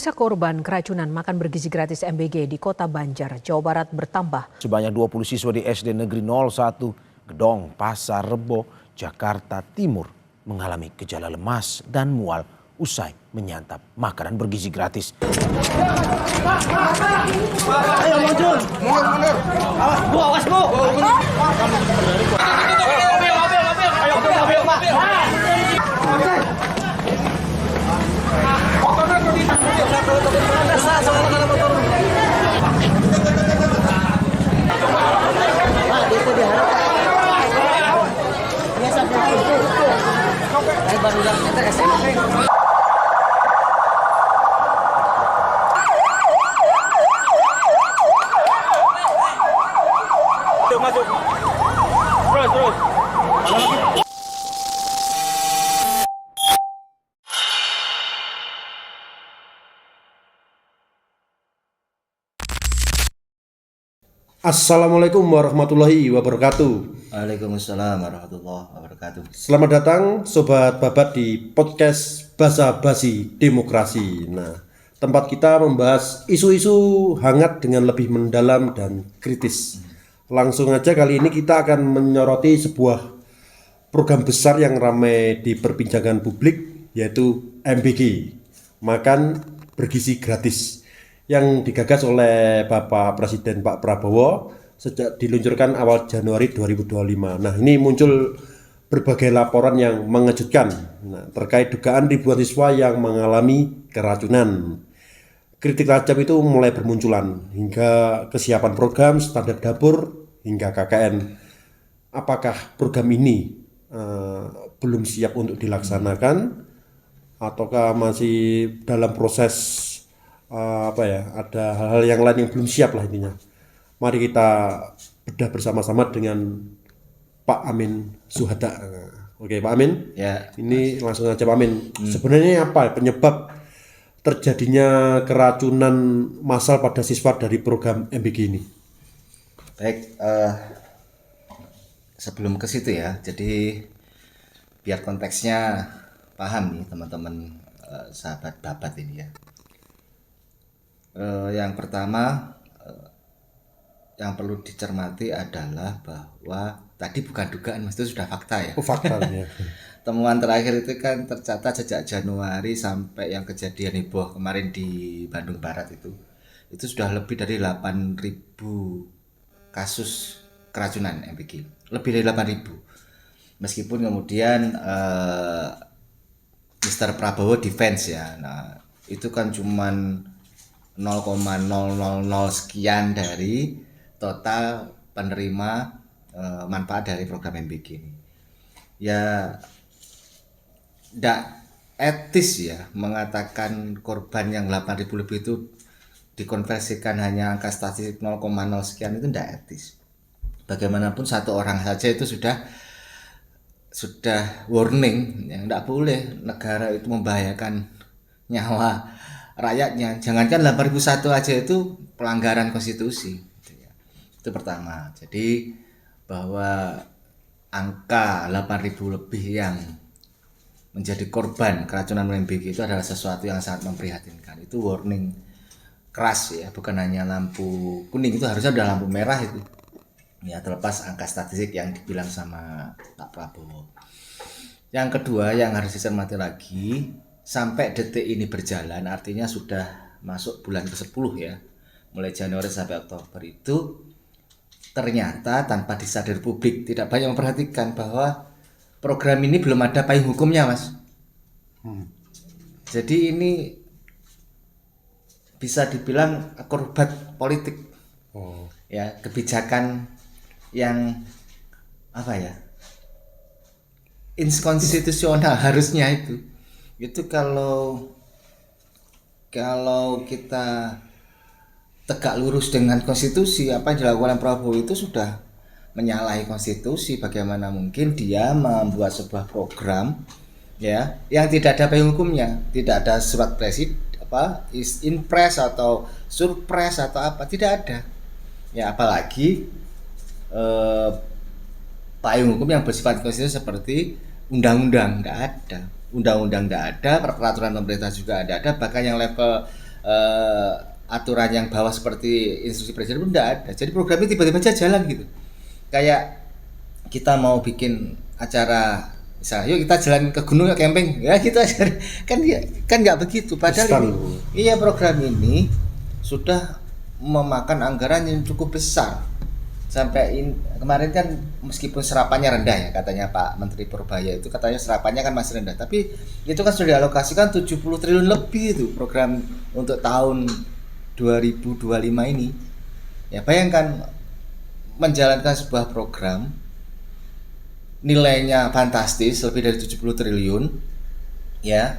Sisa korban keracunan makan bergizi gratis MBG di Kota Banjar, Jawa Barat bertambah. Sebanyak 20 siswa di SD Negeri 01 Gedong, Pasar Rebo, Jakarta Timur mengalami gejala lemas dan mual usai menyantap makanan bergizi gratis. Ayo mundur. Mundur. Awas bu, awas bu. Masuk. Terus. Assalamualaikum warahmatullahi wabarakatuh. Waalaikumsalam warahmatullahi wabarakatuh. Selamat datang Sobat Babat di podcast Basa Basi Demokrasi. Nah, tempat kita membahas isu-isu hangat dengan lebih mendalam dan kritis. Langsung aja kali ini kita akan menyoroti sebuah program besar yang ramai diperbincangkan publik, yaitu MBG, makan bergizi gratis, yang digagas oleh Bapak Presiden Pak Prabowo sejak diluncurkan awal Januari 2025. Nah, ini muncul berbagai laporan yang mengejutkan terkait dugaan ribuan siswa yang mengalami keracunan. Kritik tajam itu mulai bermunculan hingga kesiapan program, standar dapur, hingga KKN. Apakah program ini belum siap untuk dilaksanakan ataukah masih dalam proses ada hal-hal yang lain yang belum siap lah intinya. Mari kita bedah bersama-sama dengan Pak Amin Suhada. Oke Pak Amin, Ya. Ini langsung aja Pak Amin. Sebenarnya apa penyebab terjadinya keracunan massal pada siswa dari program MBG ini? Baik, sebelum ke situ ya, jadi biar konteksnya paham nih teman-teman sahabat babat ini ya. Yang pertama yang perlu dicermati adalah bahwa tadi bukan dugaan, Mas, itu sudah fakta ya. Oh, fakta ya. Temuan terakhir itu kan tercatat sejak Januari sampai yang kejadian heboh kemarin di Bandung Barat itu sudah lebih dari 8.000 kasus keracunan MBG, lebih dari 8.000. Meskipun kemudian Mr. Prabowo defense ya, nah itu kan cuman 0,000 sekian dari total penerima manfaat dari program MBG ini. Ya, tidak etis ya mengatakan korban yang 8.000 lebih itu dikonversikan hanya angka statistik 0,0 sekian, itu tidak etis. Bagaimanapun satu orang saja itu sudah warning yang tidak boleh negara itu membahayakan nyawa rakyatnya. Jangankan 8.001 aja itu pelanggaran konstitusi. Itu pertama. Jadi bahwa angka 8.000 lebih yang menjadi korban keracunan MBG itu adalah sesuatu yang sangat memprihatinkan. Itu warning keras ya, bukan hanya lampu kuning, itu harusnya udah lampu merah itu. Ya, terlepas angka statistik yang dibilang sama Pak Prabowo. Yang kedua yang harus dicermati lagi, sampai detik ini berjalan, artinya sudah masuk bulan ke-10 ya, mulai Januari sampai Oktober itu ternyata tanpa disadari publik tidak banyak memperhatikan bahwa program ini belum ada payung hukumnya, Mas. Jadi ini bisa dibilang akrobat politik. Ya, kebijakan yang inkonstitusional harusnya itu kalau kita tegak lurus dengan konstitusi, apa yang dilakukan Prabowo itu sudah menyalahi konstitusi. Bagaimana mungkin dia membuat sebuah program ya yang tidak ada payung hukumnya, tidak ada surat presiden inpres atau surpres atau apa, tidak ada ya, apalagi payung hukum yang bersifat konstitusi seperti undang-undang, nggak ada. Undang-undang nggak ada, peraturan pemerintah juga ada, bahkan yang level aturan yang bawah seperti instruksi presiden pun tidak ada. Jadi programnya tiba-tiba aja jalan gitu. Kayak kita mau bikin acara, misalnya yuk kita jalan ke gunung, ke camping, ya gitu aja. Kan nggak begitu. Padahal program ini sudah memakan anggaran yang cukup besar. Kemarin kan meskipun serapannya rendah ya, katanya Pak Menteri Purbaya itu katanya serapannya kan masih rendah, tapi itu kan sudah dialokasikan 70 triliun lebih itu program untuk tahun 2025 ini. Ya bayangkan menjalankan sebuah program nilainya fantastis lebih dari 70 triliun ya,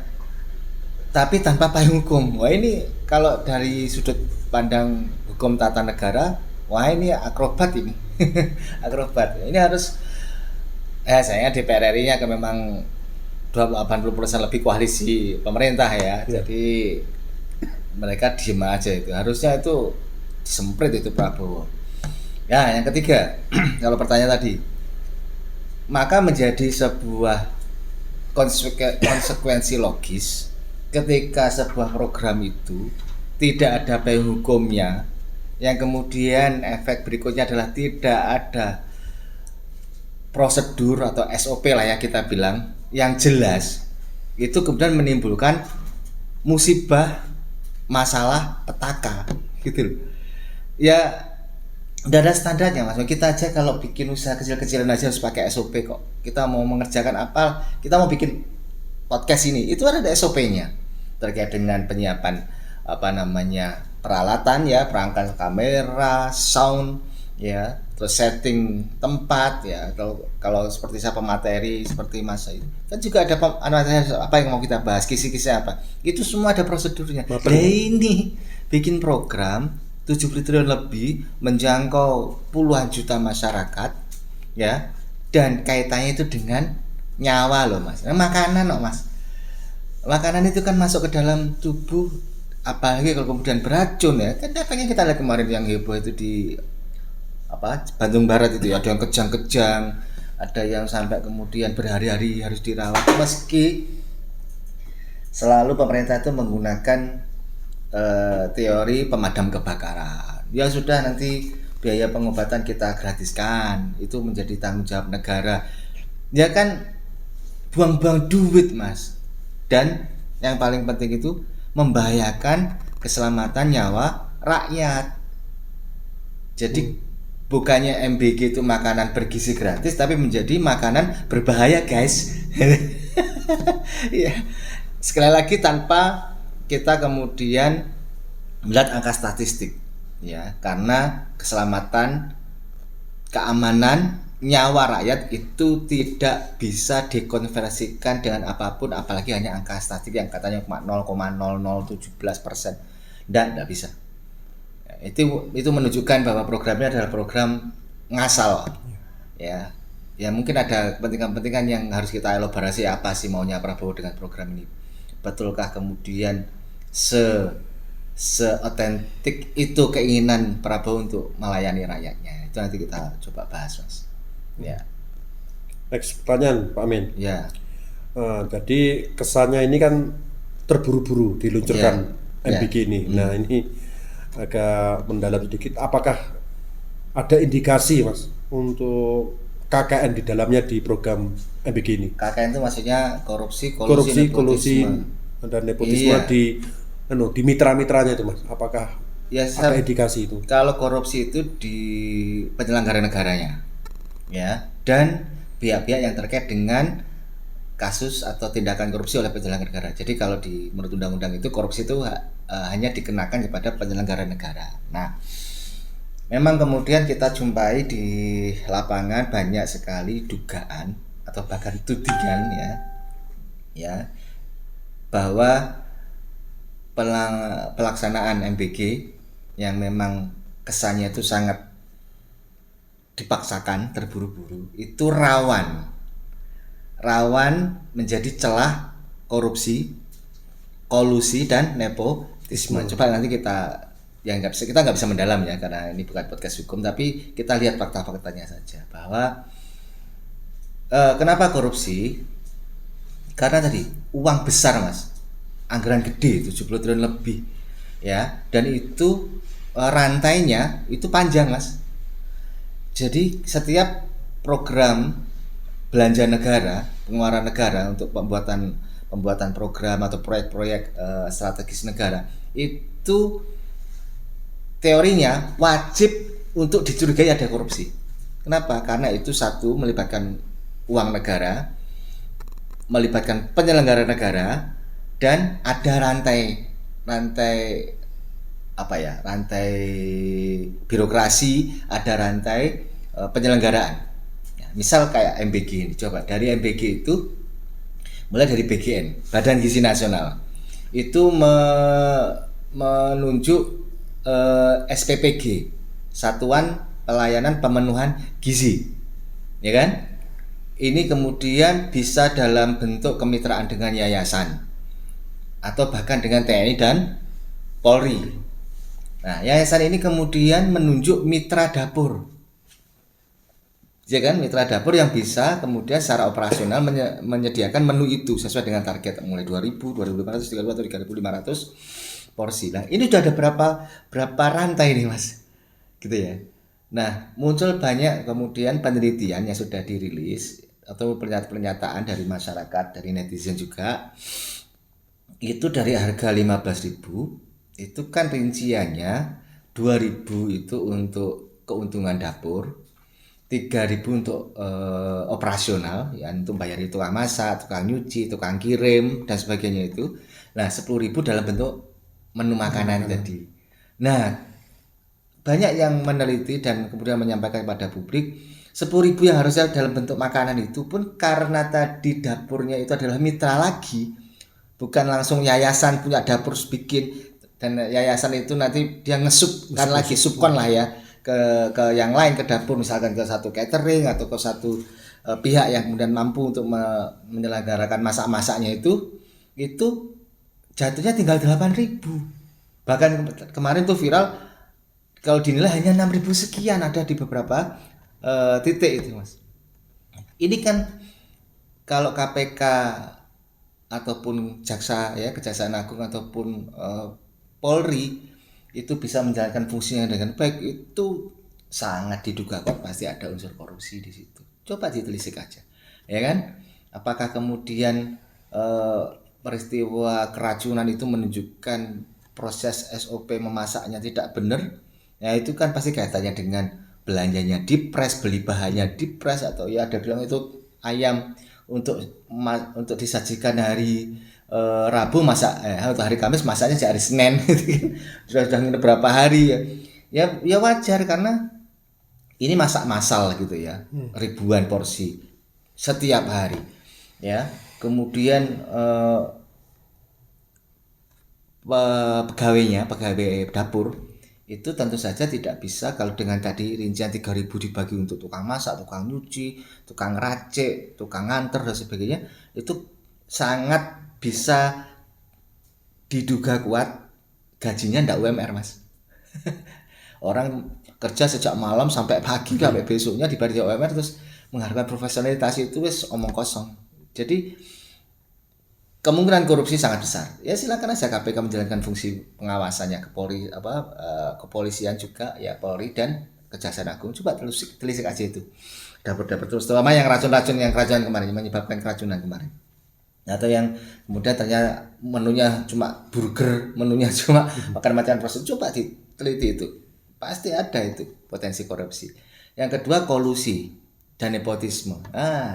tapi tanpa payung hukum. Wah ini kalau dari sudut pandang hukum tata negara, wah ini akrobat ini. Akrobat. Ini harus sayangnya DPR RI-nya kan memang 80% lebih koalisi pemerintah ya. Jadi mereka diem aja itu. Harusnya itu disemprit itu Prabowo. Ya, yang ketiga, kalau pertanyaan tadi, maka menjadi sebuah konsekuensi logis ketika sebuah program itu tidak ada payung hukumnya, yang kemudian efek berikutnya adalah tidak ada prosedur atau SOP lah ya kita bilang yang jelas, itu kemudian menimbulkan musibah, masalah petaka gitu loh. Ya udah ada standarnya Mas. Kita aja kalau bikin usaha kecil-kecilan aja harus pakai SOP kok. Kita mau mengerjakan apa, kita mau bikin podcast ini, itu ada SOP-nya terkait dengan penyiapan peralatan ya, perangkat kamera, sound ya, terus setting tempat ya. Kalau seperti siapa materi seperti Mas itu kan juga ada apa yang mau kita bahas, kisi-kisi apa, itu semua ada prosedurnya. Ini bikin program 70 triliun lebih, menjangkau puluhan juta masyarakat ya, dan kaitannya itu dengan nyawa loh Mas. Makanan loh Mas, makanan itu kan masuk ke dalam tubuh, apalagi kalau kemudian beracun ya. Kan pengen kita lihat kemarin yang heboh itu di Bandung Barat itu ya, ada yang kejang-kejang, ada yang sampai kemudian berhari-hari harus dirawat, meski selalu pemerintah itu menggunakan teori pemadam kebakaran. Ya sudah, nanti biaya pengobatan kita gratiskan, itu menjadi tanggung jawab negara. Ya kan buang-buang duit Mas. Dan yang paling penting itu membahayakan keselamatan nyawa rakyat. Jadi bukannya MBG itu makanan bergizi gratis, tapi menjadi makanan berbahaya guys. Ya, sekali lagi tanpa kita kemudian melihat angka statistik ya, karena keselamatan, keamanan nyawa rakyat itu tidak bisa dikonversikan dengan apapun, apalagi hanya angka statistik yang katanya 0,0017%. Tidak bisa. Itu menunjukkan bahwa programnya adalah program ngasal ya. Ya mungkin ada kepentingan-kepentingan yang harus kita elaborasi, apa sih maunya Prabowo dengan program ini. Betulkah kemudian se-otentik itu keinginan Prabowo untuk melayani rakyatnya? Itu nanti kita coba bahas Mas. Ya. Next pertanyaan Pak Amin. Ya. Jadi kesannya ini kan terburu-buru diluncurkan MBG ini. Nah ini agak mendalam sedikit. Apakah ada indikasi Mas untuk KKN di dalamnya di program MBG ini? KKN itu maksudnya korupsi, kolusi dan nepotisme di mitra-mitranya itu Mas. Apakah ada indikasi itu? Kalau korupsi itu di penyelenggara negaranya, ya, dan pihak-pihak yang terkait dengan kasus atau tindakan korupsi oleh penyelenggara negara. Jadi kalau menurut undang-undang itu korupsi itu hanya dikenakan kepada penyelenggara negara. Nah, memang kemudian kita jumpai di lapangan banyak sekali dugaan atau bahkan tudingan ya bahwa pelaksanaan MBG yang memang kesannya itu sangat dipaksakan, terburu-buru, itu rawan menjadi celah korupsi, kolusi dan nepotisme. Coba nanti kita nggak bisa mendalam ya, karena ini bukan podcast hukum, tapi kita lihat fakta-faktanya saja bahwa kenapa korupsi? Karena tadi uang besar Mas, anggaran gede 70 triliun lebih, ya, dan itu rantainya itu panjang, Mas. Jadi setiap program belanja negara, pengeluaran negara untuk pembuatan program atau proyek-proyek strategis negara itu teorinya wajib untuk dicurigai ada korupsi. Kenapa? Karena itu satu, melibatkan uang negara, melibatkan penyelenggara negara, dan ada rantai birokrasi, ada rantai penyelenggaraan. Ya, misal kayak MBG ini, coba dari MBG itu mulai dari BGN, Badan Gizi Nasional, itu menunjuk SPPG, Satuan Pelayanan Pemenuhan Gizi, ya kan? Ini kemudian bisa dalam bentuk kemitraan dengan yayasan atau bahkan dengan TNI dan Polri. Nah, yayasan ini kemudian menunjuk mitra dapur, ya kan, mitra dapur yang bisa kemudian secara operasional menyediakan menu itu sesuai dengan target mulai 2.000, 2.500, 3.000 atau 3.500 porsi. Nah, ini sudah ada berapa rantai nih, Mas, gitu ya. Nah, muncul banyak kemudian penelitian yang sudah dirilis atau pernyataan dari masyarakat, dari netizen juga. Itu dari harga 15.000 itu kan rinciannya 2.000 itu untuk keuntungan dapur, 3.000 untuk operasional, ya, untuk bayar tukang masak, tukang nyuci, tukang kirim dan sebagainya itu. Nah, 10.000 dalam bentuk menu makanan tadi. Nah, banyak yang meneliti dan kemudian menyampaikan kepada publik 10.000 yang harusnya dalam bentuk makanan itu pun karena tadi dapurnya itu adalah mitra lagi, bukan langsung yayasan punya dapur bikin, dan yayasan itu nanti dia ngesubkan lagi, subkon lah ya, ke yang lain, ke dapur, misalkan ke satu catering atau ke satu pihak yang kemudian mampu untuk menyelenggarakan masak-masaknya itu jatuhnya tinggal 8.000. Bahkan kemarin tuh viral, kalau dinilai hanya 6.000 sekian ada di beberapa titik itu, Mas. Ini kan kalau KPK ataupun jaksa, ya, Kejaksaan Agung ataupun Polri itu bisa menjalankan fungsinya dengan baik, itu sangat diduga kok pasti ada unsur korupsi di situ. Coba ditelisik aja, ya kan? Apakah kemudian peristiwa keracunan itu menunjukkan proses SOP memasaknya tidak benar? Ya, itu kan pasti kaitannya dengan belanjanya dipres, beli bahannya dipres, atau ya ada bilang itu ayam untuk disajikan hari Rabu masak atau hari Kamis masaknya di hari Senin sudah nginep berapa hari ya wajar karena ini masak massal gitu ya, ribuan porsi setiap hari ya. Kemudian pegawai dapur itu tentu saja tidak bisa kalau dengan tadi rincian 3.000 dibagi untuk tukang masak, tukang nyuci, tukang racik, tukang nganter dan sebagainya, itu sangat bisa diduga kuat gajinya ndak UMR, Mas. Orang kerja sejak malam sampai pagi sampai besoknya dibayar UMR, terus mengharapkan profesionalitas itu wis omong kosong. Jadi kemungkinan korupsi sangat besar. Ya silakan aja KPK menjalankan fungsi pengawasannya ke Polri, kepolisian juga ya, Polri dan Kejaksaan Agung. Coba telisik aja itu. Dapur-dapur terus, terutama yang racun-racun yang keracunan kemarin, menyebabkan keracunan kemarin. Atau yang kemudian ternyata menunya cuma burger, menunya cuma makan macam proses, coba diteliti itu. Pasti ada itu potensi korupsi. Yang kedua, kolusi dan nepotisme.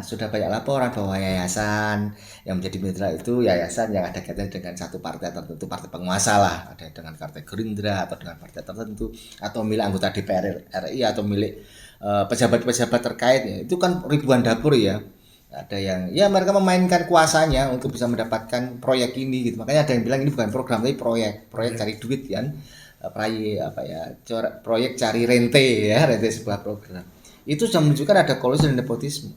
Sudah banyak laporan bahwa yayasan yang menjadi mitra itu yayasan yang ada kaitan dengan satu partai tertentu, partai penguasa lah, ada dengan partai Gerindra atau dengan partai tertentu, atau milik anggota DPR RI atau milik pejabat-pejabat terkait ya. Itu kan ribuan dapur ya. Ada yang ya mereka memainkan kuasanya untuk bisa mendapatkan proyek ini gitu. Makanya ada yang bilang ini bukan program tapi proyek cari duit kan. Proyek cari rente sebuah program. Itu sudah menunjukkan ada kolusi dan nepotisme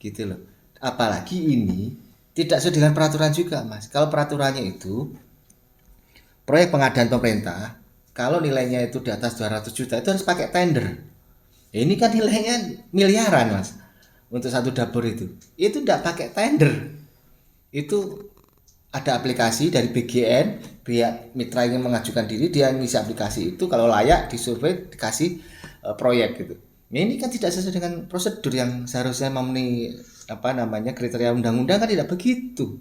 gitu loh. Apalagi ini tidak sesuai dengan peraturan juga, Mas. Kalau peraturannya itu proyek pengadaan pemerintah kalau nilainya itu di atas 200 juta itu harus pakai tender. Ini kan nilainya miliaran, Mas. Untuk satu dapur itu tidak pakai tender. Itu ada aplikasi dari BGN, pihak mitra ingin mengajukan diri, dia ngisi aplikasi itu, kalau layak disurvei dikasih proyek gitu. Nah, ini kan tidak sesuai dengan prosedur yang seharusnya memenuhi kriteria undang-undang, kan tidak begitu.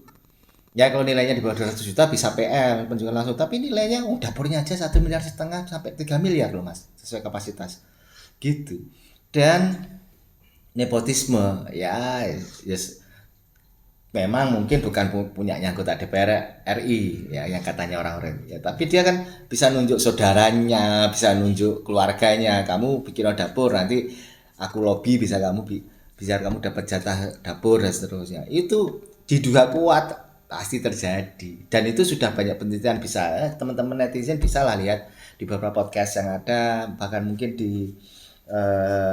Ya kalau nilainya di bawah 200 juta bisa PL, penjualan langsung, tapi nilainya dapurnya aja 1,5 miliar sampai 3 miliar loh Mas, sesuai kapasitas. Gitu. Dan nepotisme ya yes, memang mungkin bukan punyanya anggota DPR RI ya yang katanya orang-orang ya, tapi dia kan bisa nunjuk saudaranya, bisa nunjuk keluarganya, kamu bikin dapur nanti aku lobby bisa kamu dapat jatah dapur dan seterusnya. Itu diduga kuat pasti terjadi, dan itu sudah banyak penelitian, bisa teman-teman netizen bisa lah lihat di beberapa podcast yang ada, bahkan mungkin di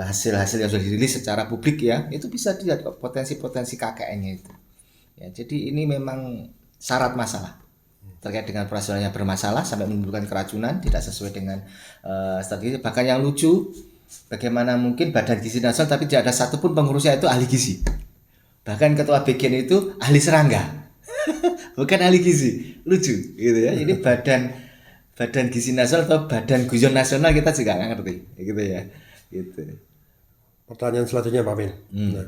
hasil-hasil yang sudah dirilis secara publik ya, itu bisa dilihat potensi-potensi KKN-nya itu. Ya, jadi ini memang syarat masalah terkait dengan operasionalnya bermasalah sampai menimbulkan keracunan tidak sesuai dengan strategi. Bahkan yang lucu, bagaimana mungkin Badan Gizi Nasional tapi tidak ada satupun pengurusnya itu ahli gizi. Bahkan ketua BGN itu ahli serangga. Bukan ahli gizi, lucu gitu ya. Ini badan gizi nasional atau badan guyon nasional kita juga nggak ngerti, gitu ya. Gitu. Pertanyaan selanjutnya Pak Min. Nah,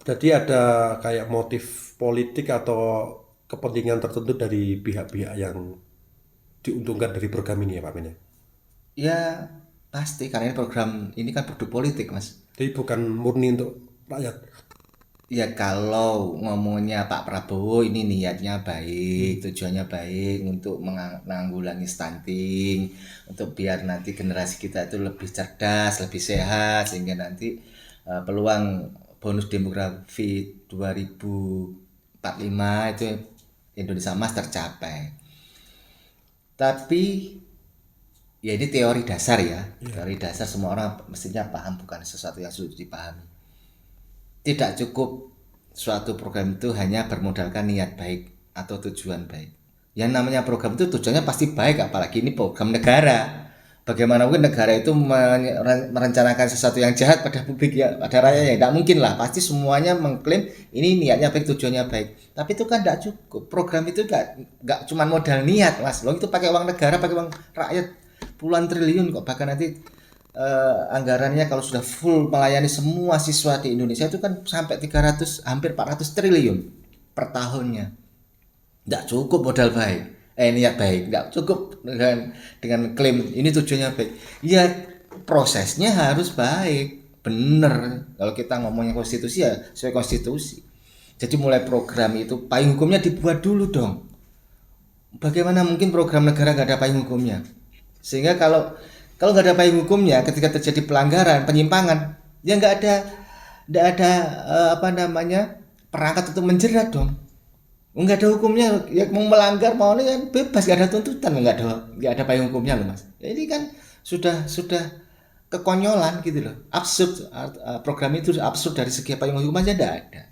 jadi ada kayak motif politik atau kepentingan tertentu dari pihak-pihak yang diuntungkan dari program ini ya Pak Min ya? Ya pasti, karena ini program ini kan produk politik Mas. Jadi bukan murni untuk rakyat. Ya kalau ngomongnya Pak Prabowo ini niatnya baik, tujuannya baik untuk menanggulangi stunting, untuk biar nanti generasi kita itu lebih cerdas, lebih sehat, sehingga nanti peluang bonus demografi 2045 itu Indonesia Emas tercapai. Tapi ya ini teori dasar ya, teori dasar semua orang mestinya paham, bukan sesuatu yang sulit dipahami. Tidak cukup suatu program itu hanya bermodalkan niat baik atau tujuan baik. Yang namanya program itu tujuannya pasti baik, apalagi ini program negara. Bagaimana mungkin negara itu merencanakan sesuatu yang jahat pada publik ya, pada rakyatnya? Tidak mungkin lah, pasti semuanya mengklaim ini niatnya baik, tujuannya baik. Tapi itu kan tidak cukup. Program itu nggak cuma modal niat Mas. Loh, itu pakai uang negara, pakai uang rakyat puluhan triliun kok, bahkan nanti anggarannya kalau sudah full melayani semua siswa di Indonesia itu kan sampai 300 hampir 400 triliun per tahunnya. Tidak cukup modal baik, niat baik, tidak cukup dengan klaim ini tujuannya baik. Ya prosesnya harus baik, bener. Kalau kita ngomongnya konstitusi ya sesuai konstitusi. Jadi mulai program itu payung hukumnya dibuat dulu dong. Bagaimana mungkin program negara nggak ada payung hukumnya? Sehingga kalau nggak ada payung hukumnya, ketika terjadi pelanggaran, penyimpangan, ya nggak ada perangkat untuk menjerat dong. Nggak ada hukumnya, ya mau melanggar mau ini kan bebas, nggak ada tuntutan, nggak ada payung hukumnya loh Mas. Ya, ini kan sudah kekonyolan gitu loh, absurd. Program itu absurd dari segi payung hukum aja nggak ada.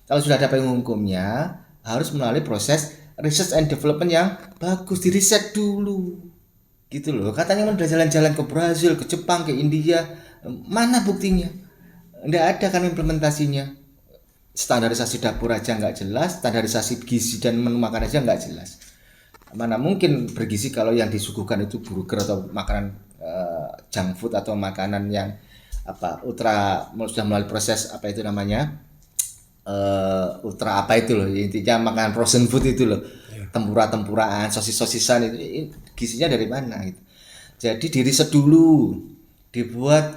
Kalau sudah ada payung hukumnya, harus melalui proses research and development yang bagus, diriset dulu. Gitu loh, katanya udah jalan-jalan ke Brazil, ke Jepang, ke India, mana buktinya? Nggak ada kan implementasinya. Standarisasi dapur aja nggak jelas, standarisasi gizi dan menu makan aja nggak jelas. Mana mungkin bergizi kalau yang disuguhkan itu burger atau makanan junk food atau makanan yang sudah melalui proses ultra apa itu loh, intinya makanan frozen food itu loh. Tempura-tempuraan, sosis-sosisan itu gizinya dari mana gitu. Jadi diriset dulu, dibuat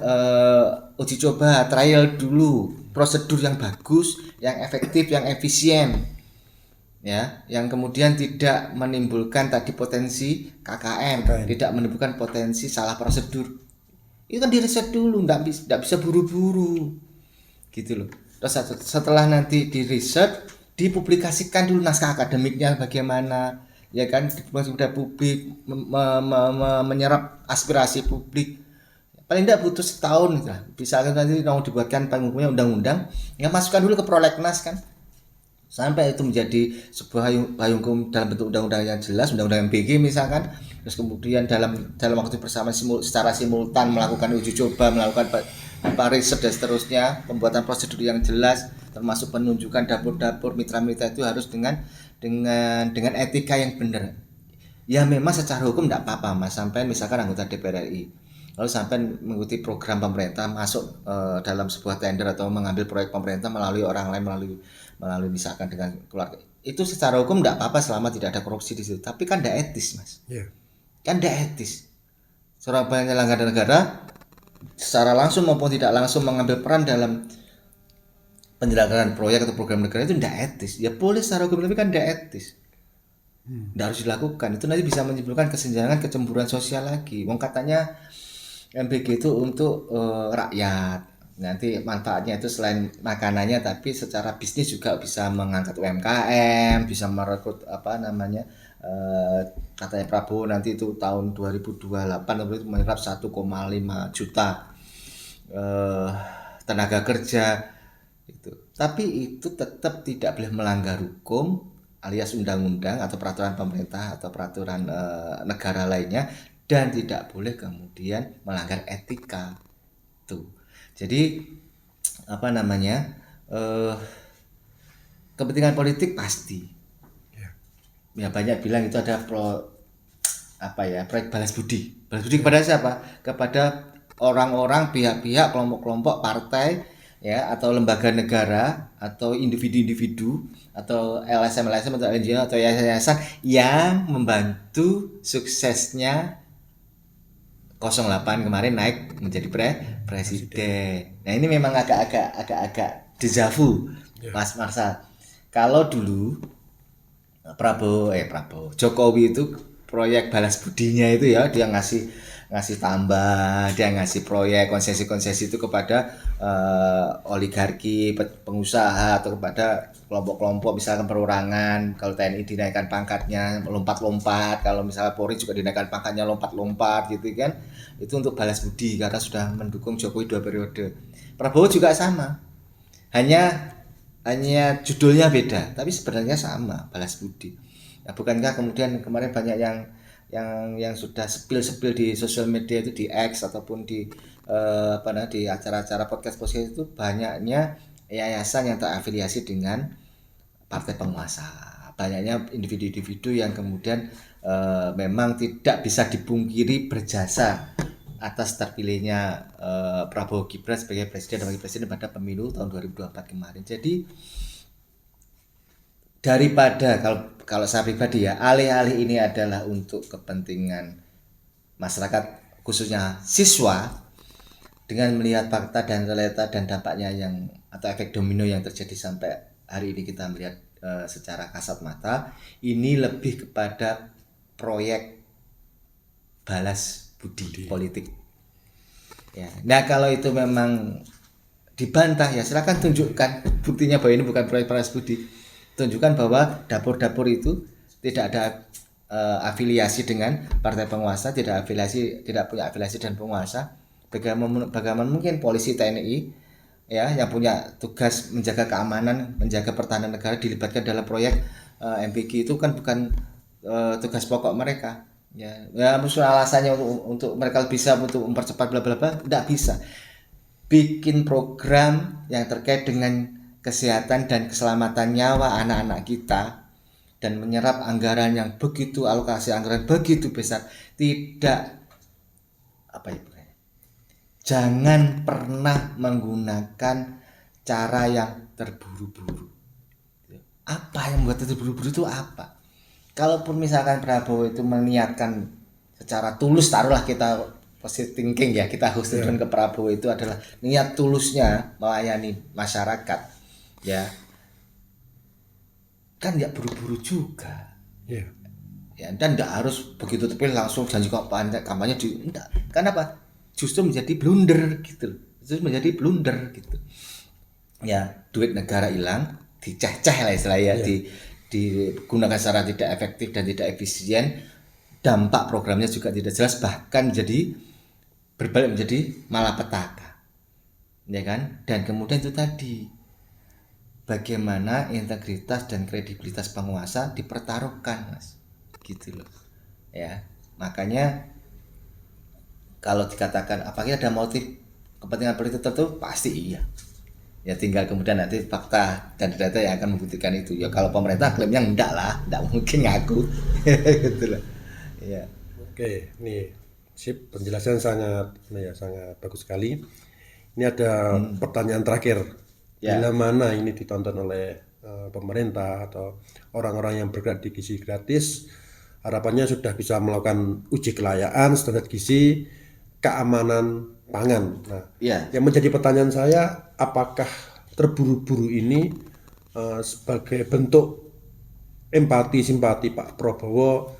uji coba, trial dulu, prosedur yang bagus, yang efektif, yang efisien. Ya, yang kemudian tidak menimbulkan tadi potensi KKN, tidak menimbulkan potensi salah prosedur. Itu kan diriset dulu, enggak bisa buru-buru. Gitu loh. Terus setelah nanti diriset, dipublikasikan dulu naskah akademiknya bagaimana, ya kan, dipublikasikan kepada publik, menyerap aspirasi publik. Paling tidak butuh setahun gitu lah. Bisa nanti mau dibuatkan payung hukumnya undang-undang, ya masukkan dulu ke prolegnas kan, sampai itu menjadi sebuah payung hukum dalam bentuk undang-undang yang jelas, undang-undang MBG misalkan. Terus kemudian dalam waktu bersamaan secara simultan melakukan uji coba, melakukan riset dan seterusnya, pembuatan prosedur yang jelas, termasuk penunjukan dapur-dapur mitra-mitra itu harus dengan dengan etika yang benar. Ya memang secara hukum tidak apa-apa Mas, sampai misalkan anggota DPR RI lalu sampai mengikuti program pemerintah, masuk dalam sebuah tender atau mengambil proyek pemerintah melalui orang lain, melalui misalkan dengan keluarga, itu secara hukum tidak apa-apa selama tidak ada korupsi di situ. Tapi kan tidak etis Mas, kan tidak etis. Seorang penyelenggara negara secara langsung maupun tidak langsung mengambil peran dalam penyelenggaraan proyek atau program negara itu tidak etis. Ya boleh secara hukum tapi kan tidak etis. Tidak harus dilakukan. Itu nanti bisa menimbulkan kesenjangan, kecemburuan sosial lagi. Wong katanya MBG itu untuk rakyat. Nanti manfaatnya itu selain makanannya, tapi secara bisnis juga bisa mengangkat UMKM, bisa merekrut katanya Prabowo nanti itu tahun 2028 itu menyerap 1,5 juta tenaga kerja itu. Tapi itu tetap tidak boleh melanggar hukum alias undang-undang atau peraturan pemerintah atau peraturan negara lainnya, dan tidak boleh kemudian melanggar etika tuh. Jadi kepentingan politik pasti ya banyak bilang itu ada proyek balas budi kepada siapa? Kepada orang-orang, pihak-pihak, kelompok-kelompok, partai ya, atau lembaga negara atau individu-individu atau LSM atau NGO atau yayasan yang membantu suksesnya 08 kemarin naik menjadi presiden. Nah ini memang agak dejavu Mas Marsal. Kalau dulu Jokowi itu proyek balas budinya itu ya, dia ngasih tambah, dia ngasih proyek konsesi-konsesi itu kepada oligarki, pengusaha atau kepada kelompok-kelompok, misalkan perorangan. Kalau TNI dinaikkan pangkatnya lompat-lompat, kalau misalnya Polri juga dinaikkan pangkatnya lompat-lompat gitu kan. Itu untuk balas budi karena sudah mendukung Jokowi 2 periode. Prabowo juga sama. Hanya judulnya beda, tapi sebenarnya sama, balas budi. Nah, bukankah kemudian kemarin banyak yang sudah spill di sosial media itu, di X ataupun di acara-acara podcast itu banyaknya yayasan yang terafiliasi dengan partai penguasa. Banyaknya individu-individu yang kemudian memang tidak bisa dipungkiri berjasa atas terpilihnya Prabowo Gibran sebagai presiden dan wakil presiden pada pemilu tahun 2024 kemarin. Jadi daripada kalau saya pribadi ya, alih-alih ini adalah untuk kepentingan masyarakat khususnya siswa, dengan melihat fakta dan realita dan dampaknya atau efek domino yang terjadi sampai hari ini kita melihat secara kasat mata, ini lebih kepada proyek balas budi politik. Ya. Nah kalau itu memang dibantah ya silakan tunjukkan buktinya bahwa ini bukan proyek balas budi. Tunjukkan bahwa dapur-dapur itu tidak ada afiliasi dengan partai penguasa, tidak punya afiliasi dan penguasa. Bagaimana mungkin polisi, TNI ya yang punya tugas menjaga keamanan, menjaga pertahanan negara dilibatkan dalam proyek MBG itu kan bukan tugas pokok mereka. Ya musuh alasannya untuk mereka bisa untuk mempercepat bla bla bla, tidak bisa. Bikin program yang terkait dengan kesehatan dan keselamatan nyawa anak-anak kita dan menyerap anggaran yang begitu, alokasi anggaran begitu besar, jangan pernah menggunakan cara yang terburu-buru. Apa yang membuat terburu-buru itu apa? Kalaupun misalkan Prabowo itu meniatkan secara tulus, taruhlah kita positive thinking ya, kita khususkan ke Prabowo itu adalah niat tulusnya melayani masyarakat, ya kan ya buru-buru juga, ya dan tidak harus begitu terpilih langsung janji kampanye enggak. Kenapa? Justru menjadi blunder gitu, ya duit negara hilang, diceh-ceh lah istilahnya, digunakan secara tidak efektif dan tidak efisien, dampak programnya juga tidak jelas, bahkan berbalik menjadi malapetaka, ya kan? Dan kemudian itu tadi, bagaimana integritas dan kredibilitas penguasa dipertaruhkan, Mas, gitu loh, ya. Makanya kalau dikatakan apakah ada motif kepentingan politik tertentu, pasti iya. Ya tinggal kemudian nanti fakta dan data yang akan membuktikan itu. Ya kalau pemerintah klaimnya enggak lah, enggak mungkin ngaku. Gitu lah. Ya. Oke, nih sip, penjelasan sangat sangat bagus sekali. Ini ada pertanyaan terakhir. Ya. Bila mana ini ditonton oleh pemerintah atau orang-orang yang bergerak di gizi gratis, harapannya sudah bisa melakukan uji kelayakan, standar gizi, keamanan pangan. Nah, Ya. yang menjadi pertanyaan saya, apakah terburu-buru ini sebagai bentuk empati simpati Pak Prabowo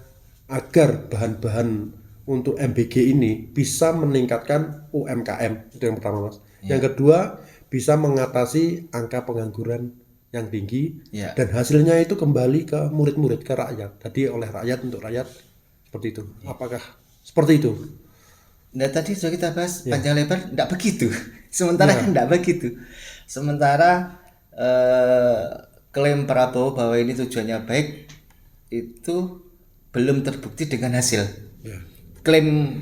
agar bahan-bahan untuk MBG ini bisa meningkatkan UMKM, itu yang pertama, Mas. Yang kedua, bisa mengatasi angka pengangguran yang tinggi, Ya. dan hasilnya itu kembali ke murid-murid, ke rakyat. Jadi oleh rakyat untuk rakyat, seperti itu. Apakah seperti itu? Nah tadi sudah kita bahas panjang lebar, enggak begitu. Sementara kan enggak begitu. Sementara klaim Prabowo bahwa ini tujuannya baik itu belum terbukti dengan hasil. Ya. Klaim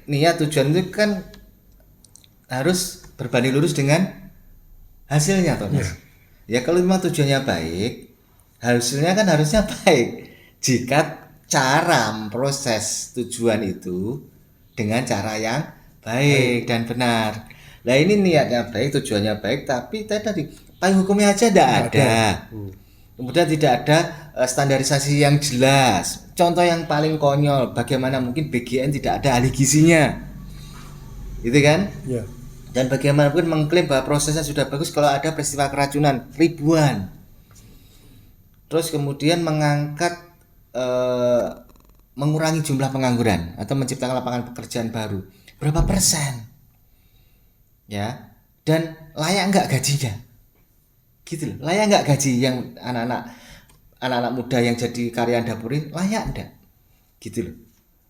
niat tujuan itu kan harus berbanding lurus dengan hasilnya toh Mas. Ya kalau memang tujuannya baik, hasilnya kan harusnya baik. Jika cara proses tujuan itu dengan cara yang baik dan benar. Nah ini niatnya baik, tujuannya baik, tapi tadi payung hukumnya aja tidak ada. Kemudian tidak ada standarisasi yang jelas. Contoh yang paling konyol, bagaimana mungkin BGN tidak ada ahli gizinya, gitu kan? Ya. Dan bagaimanapun mengklaim bahwa prosesnya sudah bagus kalau ada peristiwa keracunan ribuan. Terus kemudian mengangkat mengurangi jumlah pengangguran atau menciptakan lapangan pekerjaan baru. Berapa persen? Ya. Dan layak enggak gajinya? Gitu loh. Layak enggak gaji yang anak-anak muda yang jadi karyawan dapur ini layak enggak? Gitu loh.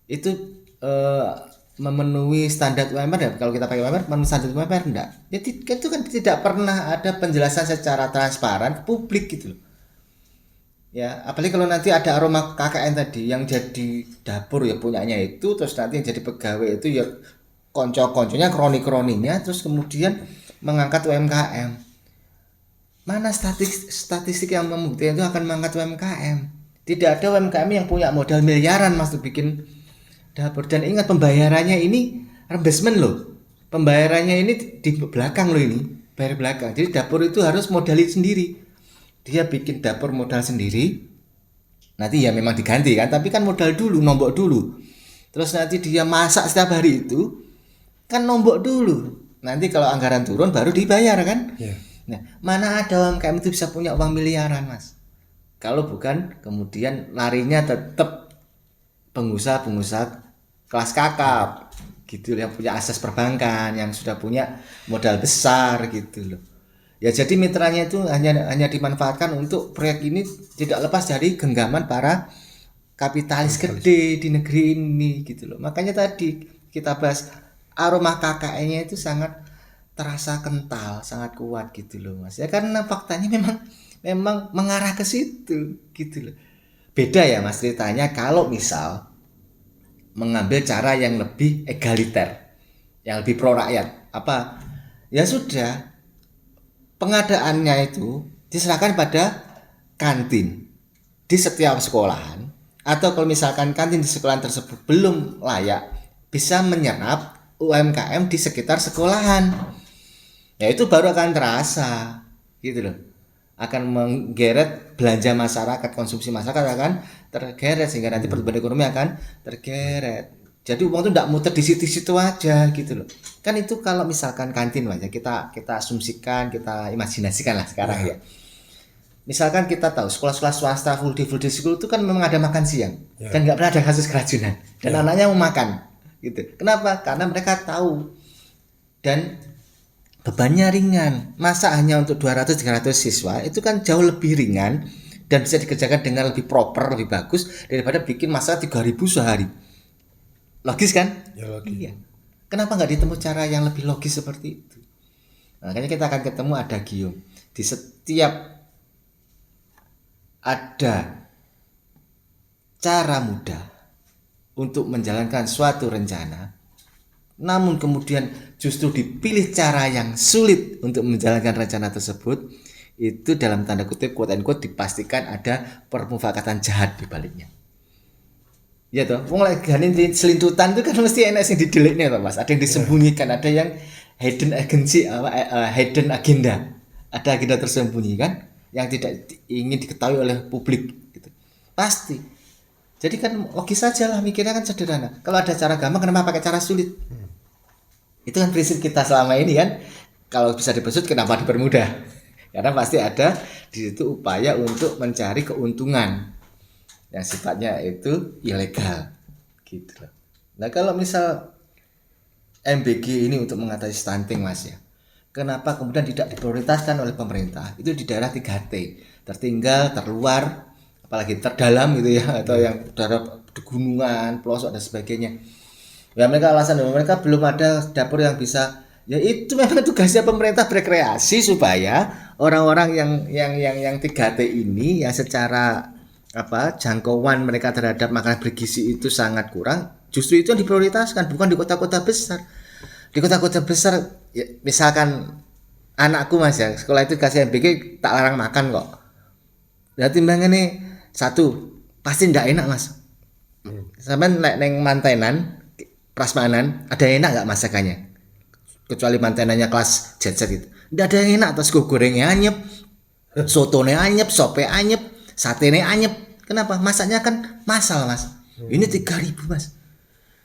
Itu memenuhi standar UMR. Kalau kita pakai UMR, memenuhi standar UMR enggak? Ya, itu kan tidak pernah ada penjelasan secara transparan ke publik gitu loh. Ya, apalagi kalau nanti ada aroma KKN tadi yang jadi dapur ya punyanya itu, terus nanti yang jadi pegawai itu ya konco-konconya, kroni-kroninya, terus kemudian mengangkat UMKM. Mana statistik yang membuktikan itu akan mengangkat UMKM? Tidak ada UMKM yang punya modal miliaran Mas untuk bikin dapur. Dan ingat pembayarannya ini reimbursement loh. Pembayarannya ini di belakang loh ini, bayar belakang. Jadi dapur itu harus modali sendiri. Dia bikin dapur modal sendiri, nanti ya memang diganti kan, tapi kan modal dulu, nombok dulu. Terus nanti dia masak setiap hari itu, kan nombok dulu. Nanti kalau anggaran turun baru dibayar kan. Ya. Nah, mana ada UMKM itu bisa punya uang miliaran Mas? Kalau bukan kemudian larinya tetap pengusaha-pengusaha kelas kakap gitu, yang punya akses perbankan, yang sudah punya modal besar gitu loh. Ya jadi mitranya itu hanya dimanfaatkan untuk proyek ini, tidak lepas dari genggaman para kapitalis gede di negeri ini gitu loh. Makanya tadi kita bahas aroma KKN-nya itu sangat terasa kental, sangat kuat gitu loh Mas. Ya karena faktanya memang mengarah ke situ gitu loh. Beda ya Mas ceritanya kalau misal mengambil cara yang lebih egaliter, yang lebih pro rakyat. Apa? Ya sudah, pengadaannya itu diserahkan pada kantin di setiap sekolahan, atau kalau misalkan kantin di sekolahan tersebut belum layak, bisa menyerap UMKM di sekitar sekolahan. Ya itu baru akan terasa gitu loh. Akan menggeret belanja masyarakat, konsumsi masyarakat akan tergeret, sehingga nanti pertumbuhan ekonomi akan tergeret. Jadi uang itu tidak muter di situ-situ aja gitu loh. Kan itu kalau misalkan kantin aja kita asumsikan, kita imajinasikan lah sekarang ya. Misalkan kita tahu sekolah-sekolah swasta full day school itu kan memang ada makan siang dan nggak pernah ada kasus keracunan dan anaknya mau makan gitu. Kenapa? Karena mereka tahu dan bebannya ringan. Masa hanya untuk 200-300 siswa itu kan jauh lebih ringan dan bisa dikerjakan dengan lebih proper, lebih bagus daripada bikin masa 3.000 sehari. Logis kan? Ya logis. Iya. Kenapa nggak ditempuh cara yang lebih logis seperti itu? Makanya kita akan ketemu ada gium. Di setiap ada cara mudah untuk menjalankan suatu rencana, namun kemudian justru dipilih cara yang sulit untuk menjalankan rencana tersebut, itu dalam tanda kutip quote and quote dipastikan ada permufakatan jahat di baliknya. Ya toh, wong lek gane selintutan itu kan mesti enak sing didelikne toh Mas. Ada yang disembunyikan, ada yang hidden agency, hidden agenda. Ada agenda tersembunyi kan yang tidak ingin diketahui oleh publik gitu. Pasti. Jadi kan logis saja lah, mikirnya kan sederhana. Kalau ada cara gampang kenapa pakai cara sulit? Itu kan prinsip kita selama ini kan. Kalau bisa dipersut kenapa dipermudah? Karena pasti ada di situ upaya untuk mencari keuntungan yang sifatnya itu ilegal gitu loh. Nah kalau misal MBG ini untuk mengatasi stunting Mas ya, kenapa kemudian tidak diprioritaskan oleh pemerintah? Itu di daerah 3T, tertinggal, terluar, apalagi terdalam gitu ya, atau yang daerah gunungan, pelosok dan sebagainya. Ya mereka alasan mereka belum ada dapur yang bisa. Ya itu memang tugasnya pemerintah berkreasi supaya orang-orang yang 3T ini yang secara jangkauan mereka terhadap makanan bergizi itu sangat kurang, justru itu yang diprioritaskan, bukan di kota-kota besar. Di kota-kota besar ya, misalkan anakku Mas ya, sekolah itu kasih MBG tak larang makan kok. Ya timbangan nih satu, pasti ndak enak Mas. Sampai neng mantenan prasmanan ada enak nggak masakannya? Kecuali mantenannya kelas jet-set itu. Ndak ada yang enak, terus gorengnya anyep, sotonya anyep, sope anyep, satenya anyep. Kenapa? Masaknya kan masal Mas. Ini 3.000 Mas.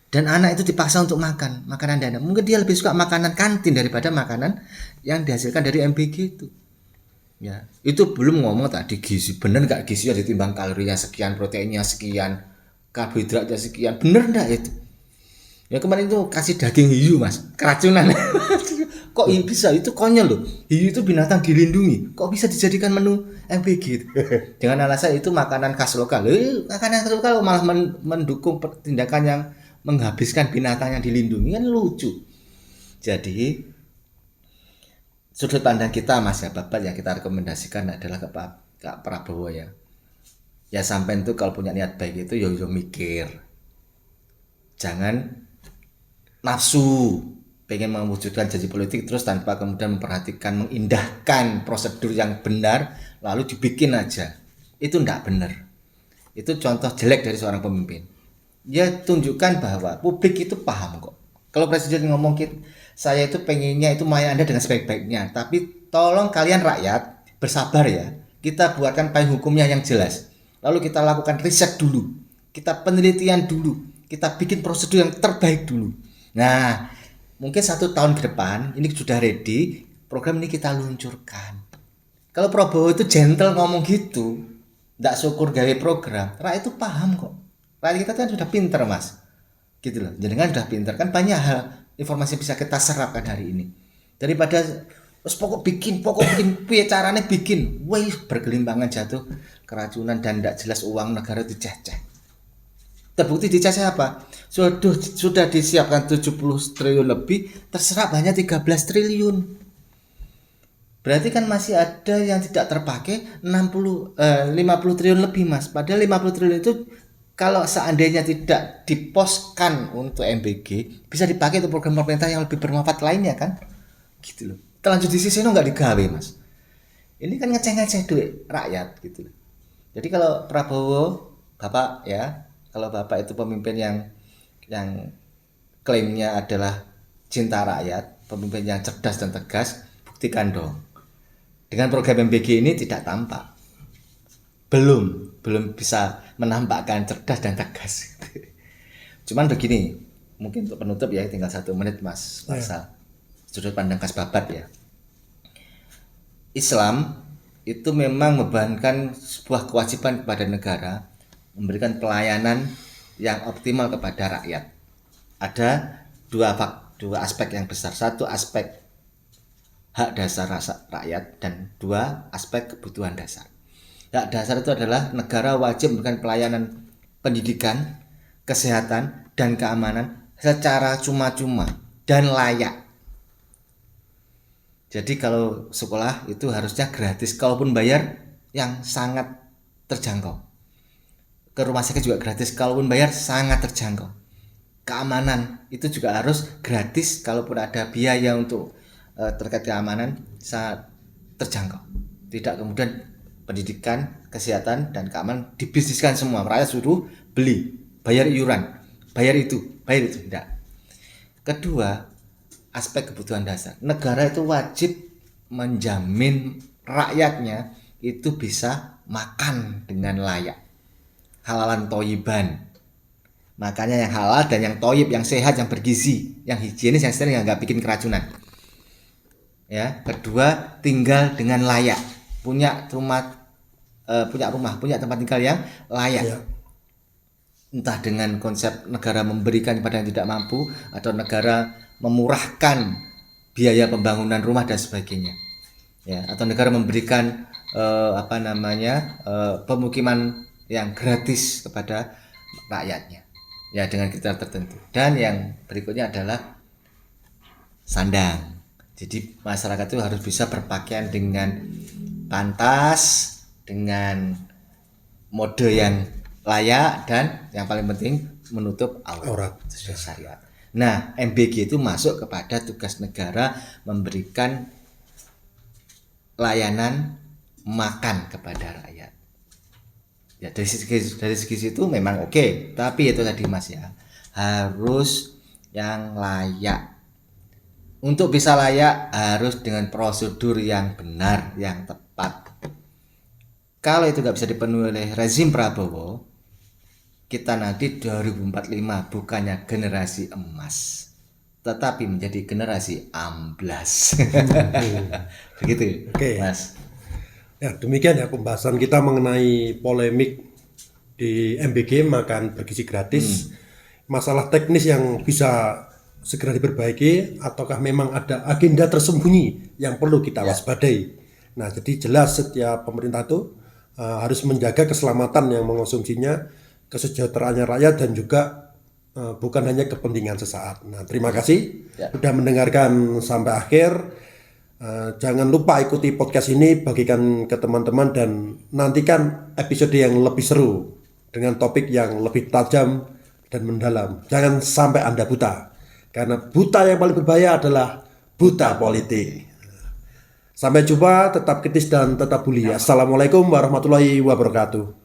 Dan anak itu dipaksa untuk makan makanan dana. Mungkin dia lebih suka makanan kantin daripada makanan yang dihasilkan dari MBG itu. Ya, itu belum ngomong tadi gizi. Bener nggak gizinya ditimbang kalorinya sekian, proteinnya sekian, karbohidratnya sekian. Bener nggak itu? Ya kemarin itu kasih daging hiu Mas, keracunan. Kok bisa? Itu konyol loh. Hiu itu binatang dilindungi. Kok bisa dijadikan menu MBG? Dengan alasan itu makanan khas lokal. Makanan khas lokal malah mendukung tindakan yang menghabiskan binatang yang dilindungi, kan lucu. Jadi sudut pandang kita Mas ya, Bapak yang kita rekomendasikan adalah ke Pak Prabowo ya. Ya sampai itu kalau punya niat baik itu yo mikir. Jangan nafsu pengen mewujudkan janji politik terus tanpa kemudian memperhatikan, mengindahkan prosedur yang benar lalu dibikin aja. Itu enggak benar. Itu contoh jelek dari seorang pemimpin. Ya tunjukkan bahwa publik itu paham kok. Kalau presiden ngomong saya itu pengennya itu melayani Anda dengan sebaik-baiknya, tapi tolong kalian rakyat bersabar ya. Kita buatkan payung hukumnya yang jelas. Lalu kita lakukan riset dulu. Kita penelitian dulu. Kita bikin prosedur yang terbaik dulu. Nah, mungkin 1 tahun ke depan ini sudah ready, program ini kita luncurkan. Kalau Prabowo itu gentle ngomong gitu, nggak syukur gawe program, rakyat itu paham kok. Rakyat kita kan sudah pinter Mas, gitu loh. Jenengan sudah pinter kan, banyak hal informasi bisa kita serap kan hari ini. Daripada pokok bikin, piye caranya bikin, wih bergelimpangan jatuh keracunan dan tidak jelas uang negara diceceh. Terbukti dicacah apa? Sudah disiapkan 70 triliun lebih, terserap hanya 13 triliun. Berarti kan masih ada yang tidak terpakai 50 triliun lebih Mas. Padahal 50 triliun itu kalau seandainya tidak diposkan untuk MBG, bisa dipakai untuk program pemerintah yang lebih bermanfaat lainnya kan? Gitu loh. Terlanjur di sisi nggak digawe Mas. Ini kan ngeceh-ngeceh duit rakyat gitu loh. Jadi kalau Prabowo, Bapak ya, kalau Bapak itu pemimpin yang klaimnya adalah cinta rakyat, pemimpin yang cerdas dan tegas, buktikan dong. Dengan program MBG ini tidak tampak. Belum bisa menampakkan cerdas dan tegas. Cuman begini, mungkin untuk penutup ya, tinggal 1 menit Mas Faisal. Sudut pandang khas Babat ya. Islam itu memang membebankan sebuah kewajiban kepada negara, memberikan pelayanan yang optimal kepada rakyat. Ada dua aspek yang besar. 1 aspek hak dasar rakyat dan 2 aspek kebutuhan dasar. Hak dasar itu adalah negara wajib memberikan pelayanan pendidikan, kesehatan, dan keamanan secara cuma-cuma dan layak. Jadi kalau sekolah itu harusnya gratis, kalaupun bayar yang sangat terjangkau. Ke rumah sakit juga gratis, kalaupun bayar sangat terjangkau. keamanan itu juga harus gratis, kalaupun ada biaya untuk terkait keamanan sangat terjangkau. Tidak kemudian pendidikan, kesehatan dan keamanan dibisniskan semua, rakyat suruh beli, bayar iuran, bayar itu tidak. Kedua, aspek kebutuhan dasar. Negara itu wajib menjamin rakyatnya itu bisa makan dengan layak, halalan toyiban. Makanya yang halal dan yang toyib, yang sehat, yang bergizi, yang higienis, yang steril, yang nggak bikin keracunan. Ya, kedua, tinggal dengan layak, punya rumah, punya tempat tinggal yang layak. Ya. Entah dengan konsep negara memberikan kepada yang tidak mampu atau negara memurahkan biaya pembangunan rumah dan sebagainya. Ya, atau negara memberikan pemukiman yang gratis kepada rakyatnya. Ya, dengan kriteria tertentu. Dan yang berikutnya adalah sandang. Jadi masyarakat itu harus bisa berpakaian dengan pantas, dengan mode yang layak, dan yang paling penting menutup aurat sesuai syariat. Nah, MBG itu masuk kepada tugas negara memberikan layanan makan kepada rakyat. Ya, dari segi itu memang oke, tapi itu tadi Mas ya, harus yang layak. Untuk bisa layak harus dengan prosedur yang benar, yang tepat. Kalau itu nggak bisa dipenuhi oleh rezim Prabowo, kita nanti 2045 bukannya generasi emas, tetapi menjadi generasi amblas. Begitu, Mas. Ya, demikian ya pembahasan kita mengenai polemik di MBG makan bergizi gratis. Masalah teknis yang bisa segera diperbaiki ataukah memang ada agenda tersembunyi yang perlu kita waspadai. Nah, jadi jelas setiap pemerintah itu harus menjaga keselamatan yang mengonsumsinya, kesejahteraannya rakyat, dan juga bukan hanya kepentingan sesaat. Nah, terima kasih sudah mendengarkan sampai akhir. Jangan lupa ikuti podcast ini, bagikan ke teman-teman, dan nantikan episode yang lebih seru dengan topik yang lebih tajam dan mendalam. Jangan sampai Anda buta, karena buta yang paling berbahaya adalah buta politik. Sampai jumpa, tetap kritis dan tetap bully. Assalamualaikum warahmatullahi wabarakatuh.